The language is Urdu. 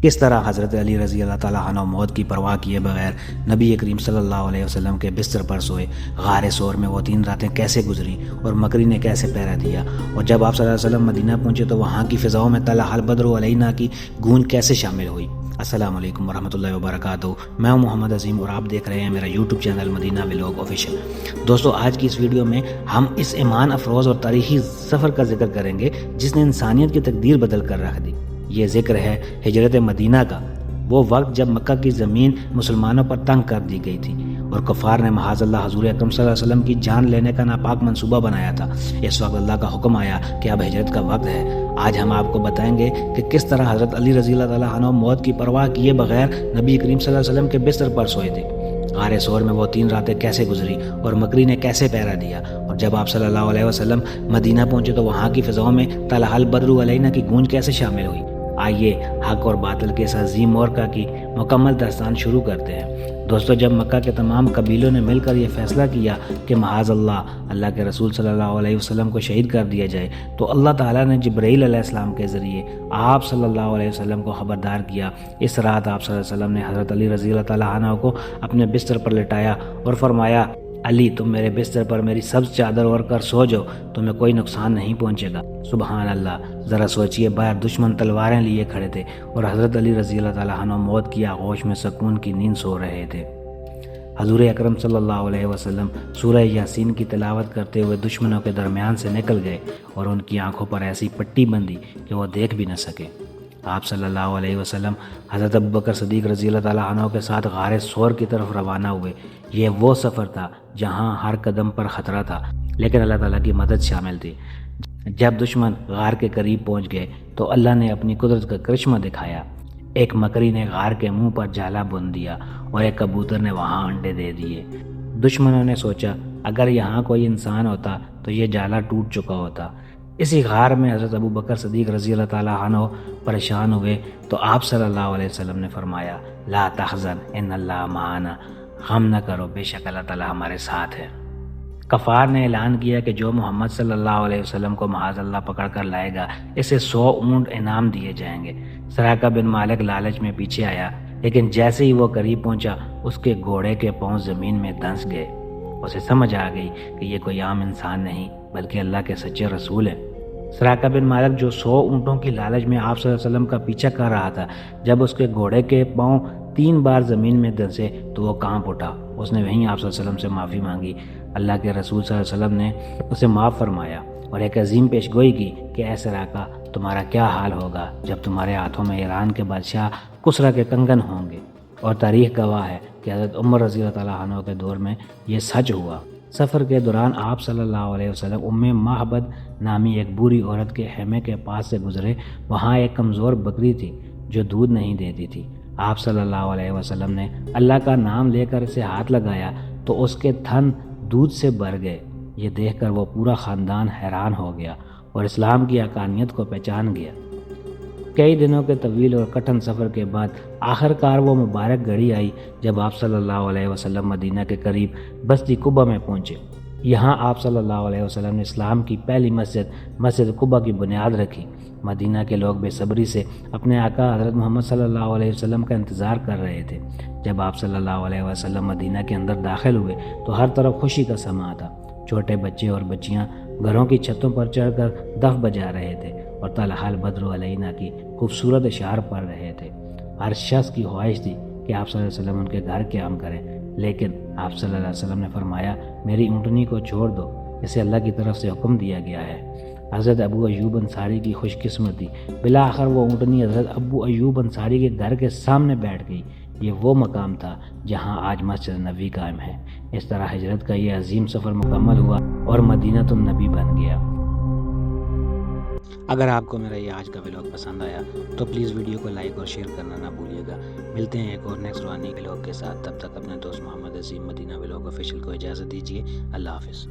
کس طرح حضرت علی رضی اللہ تعالیٰ عنہ موت کی پرواہ کیے بغیر نبی کریم صلی اللہ علیہ وسلم کے بستر پر سوئے، غار ثور میں وہ 3 راتیں کیسے گزری اور مکری نے کیسے پہرا دیا، اور جب آپ صلی اللہ علیہ وسلم مدینہ پہنچے تو وہاں کی فضاؤں میں طلع البدر علینا کی گونج کیسے شامل ہوئی۔ السلام علیکم ورحمۃ اللہ وبرکاتہ، میں ہوں محمد عظیم اور آپ دیکھ رہے ہیں میرا یوٹیوب چینل مدینہ ولاگ آفیشیل۔ دوستو، آج کی اس ویڈیو میں ہم اس ایمان افروز اور تاریخی سفر کا ذکر کریں گے جس نے انسانیت کی تقدیر بدل کر رکھ دی۔ یہ ذکر ہے ہجرت مدینہ کا، وہ وقت جب مکہ کی زمین مسلمانوں پر تنگ کر دی گئی تھی اور کفار نے معاذ اللہ حضور اکرم صلی اللہ علیہ وسلم کی جان لینے کا ناپاک منصوبہ بنایا تھا۔ اس وقت اللہ کا حکم آیا کہ اب ہجرت کا وقت ہے۔ آج ہم آپ کو بتائیں گے کہ کس طرح حضرت علی رضی اللہ تعالیٰ عنہ موت کی پرواہ کیے بغیر نبی کریم صلی اللہ علیہ وسلم کے بستر پر سوئے تھے، غار ثور میں وہ 3 راتیں کیسے گزری اور مکری نے کیسے پہرا دیا، اور جب آپ صلی اللہ علیہ وسلم مدینہ پہنچے تو وہاں کی فضاؤں میں طلع البدر علینا کی گونج کیسے شامل ہوئی۔ آئیے حق اور باطل کے اس عظیم مورکہ کی مکمل داستان شروع کرتے ہیں۔ دوستو، جب مکہ کے تمام قبیلوں نے مل کر یہ فیصلہ کیا کہ معاذ اللہ کے رسول صلی اللہ علیہ وسلم کو شہید کر دیا جائے، تو اللہ تعالیٰ نے جبرائیل علیہ السلام کے ذریعے آپ صلی اللہ علیہ وسلم کو خبردار کیا۔ اس رات آپ صلی اللہ علیہ وسلم نے حضرت علی رضی اللہ تعالیٰ عنہ کو اپنے بستر پر لٹایا اور فرمایا، علی تم میرے بستر پر میری سبز چادر اوڑھ کر سو جاؤ، تمہیں کوئی نقصان نہیں پہنچے گا۔ سبحان اللہ، ذرا سوچئے، باہر دشمن تلواریں لیے کھڑے تھے اور حضرت علی رضی اللہ تعالیٰ عنہ موت کی آغوش میں سکون کی نیند سو رہے تھے۔ حضور اکرم صلی اللہ علیہ وسلم سورہ یاسین کی تلاوت کرتے ہوئے دشمنوں کے درمیان سے نکل گئے اور ان کی آنکھوں پر ایسی پٹی بندھی کہ وہ دیکھ بھی نہ سکے۔ آپ صلی اللہ علیہ وسلم حضرت ابوبکر صدیق رضی اللہ تعالیٰ عنہ کے ساتھ غار ثور کی طرف روانہ ہوئے۔ یہ وہ سفر تھا جہاں ہر قدم پر خطرہ تھا، لیکن اللہ تعالیٰ کی مدد شامل تھی۔ جب دشمن غار کے قریب پہنچ گئے تو اللہ نے اپنی قدرت کا کرشمہ دکھایا۔ ایک مکری نے غار کے منہ پر جالا بن دیا اور ایک کبوتر نے وہاں انڈے دے دیے۔ دشمنوں نے سوچا اگر یہاں کوئی انسان ہوتا تو یہ جالا ٹوٹ چکا ہوتا۔ اسی غار میں حضرت ابوبکر صدیق رضی اللہ تعالیٰ عنہ پریشان ہوئے تو آپ صلی اللہ علیہ وسلم نے فرمایا، لا تحزن ان اللہ معنا، غم نہ کرو، بے شک اللہ تعالیٰ ہمارے ساتھ ہے۔ کفار نے اعلان کیا کہ جو محمد صلی اللہ علیہ وسلم کو معاذ اللہ پکڑ کر لائے گا اسے 100 اونٹ انعام دیے جائیں گے۔ سراقہ بن مالک لالچ میں پیچھے آیا، لیکن جیسے ہی وہ قریب پہنچا اس کے گھوڑے کے پاؤں زمین میں دھنس گئے۔ اسے سمجھ آ گئی کہ یہ کوئی عام انسان نہیں بلکہ اللہ کے سچے رسول ہیں۔ سراقہ بن مالک جو 100 اونٹوں کی لالچ میں آپ صلی اللہ علیہ وسلم کا پیچھا کر رہا تھا، جب اس کے گھوڑے کے پاؤں 3 بار زمین میں دھنسے تو وہ کانپ اٹھا۔ اس نے وہیں آپ صلی اللہ علیہ وسلم سے معافی مانگی۔ اللہ کے رسول صلی اللہ علیہ وسلم نے اسے معاف فرمایا اور ایک عظیم پیشگوئی کی کہ اے سراقہ، تمہارا کیا حال ہوگا جب تمہارے ہاتھوں میں ایران کے بادشاہ کسریٰ کے کنگن ہوں گے۔ اور تاریخ گواہ ہے کہ حضرت عمر رضی اللہ تعالیٰ عنہ کے دور میں یہ سچ ہوا۔ سفر کے دوران آپ صلی اللہ علیہ وسلم معبد نامی ایک بوڑھی عورت کے خیمے کے پاس سے گزرے۔ وہاں ایک کمزور بکری تھی جو دودھ نہیں دیتی تھی۔ آپ صلی اللہ علیہ وسلم نے اللہ کا نام لے کر اسے ہاتھ لگایا تو اس کے تھن دودھ سے بھر گئے۔ یہ دیکھ کر وہ پورا خاندان حیران ہو گیا اور اسلام کی حقانیت کو پہچان گیا۔ کئی دنوں کے طویل اور کٹھن سفر کے بعد آخر کار وہ مبارک گھڑی آئی جب آپ صلی اللہ علیہ وسلم مدینہ کے قریب بستی قباء میں پہنچے۔ یہاں آپ صلی اللہ علیہ وسلم نے اسلام کی پہلی مسجد قباء کی بنیاد رکھی۔ مدینہ کے لوگ بے صبری سے اپنے آقا حضرت محمد صلی اللہ علیہ وسلم کا انتظار کر رہے تھے۔ جب آپ صلی اللہ علیہ وسلم مدینہ کے اندر داخل ہوئے تو ہر طرف خوشی کا سماں تھا۔ چھوٹے بچے اور بچیاں گھروں کی چھتوں پر چڑھ کر دف بجا رہے تھے اور طلع البدر علینا کی خوبصورت اشعار پڑھ رہے تھے۔ ہر شخص کی خواہش تھی کہ آپ صلی اللہ علیہ وسلم ان کے گھر قیام کریں، لیکن آپ صلی اللہ علیہ وسلم نے فرمایا، میری اونٹنی کو چھوڑ دو، اسے اللہ کی طرف سے حکم دیا گیا ہے۔ حضرت ابو ایوب انصاری کی خوش قسمتی، بالآخر وہ اونٹنی حضرت ابو ایوب انصاری کے گھر کے سامنے بیٹھ گئی۔ یہ وہ مقام تھا جہاں آج مسجد نبوی قائم ہے۔ اس طرح ہجرت کا یہ عظیم سفر مکمل ہوا اور مدینہ النبی بن گیا۔ اگر آپ کو میرا یہ آج کا ولاگ پسند آیا تو پلیز ویڈیو کو لائک اور شیئر کرنا نہ بھولیے گا۔ ملتے ہیں ایک اور نیکسٹ روحانی ولاگ کے ساتھ، تب تک اپنے دوست محمد عظیم مدینہ ولاگ آفیشیل کو اجازت دیجیے۔ اللہ حافظ۔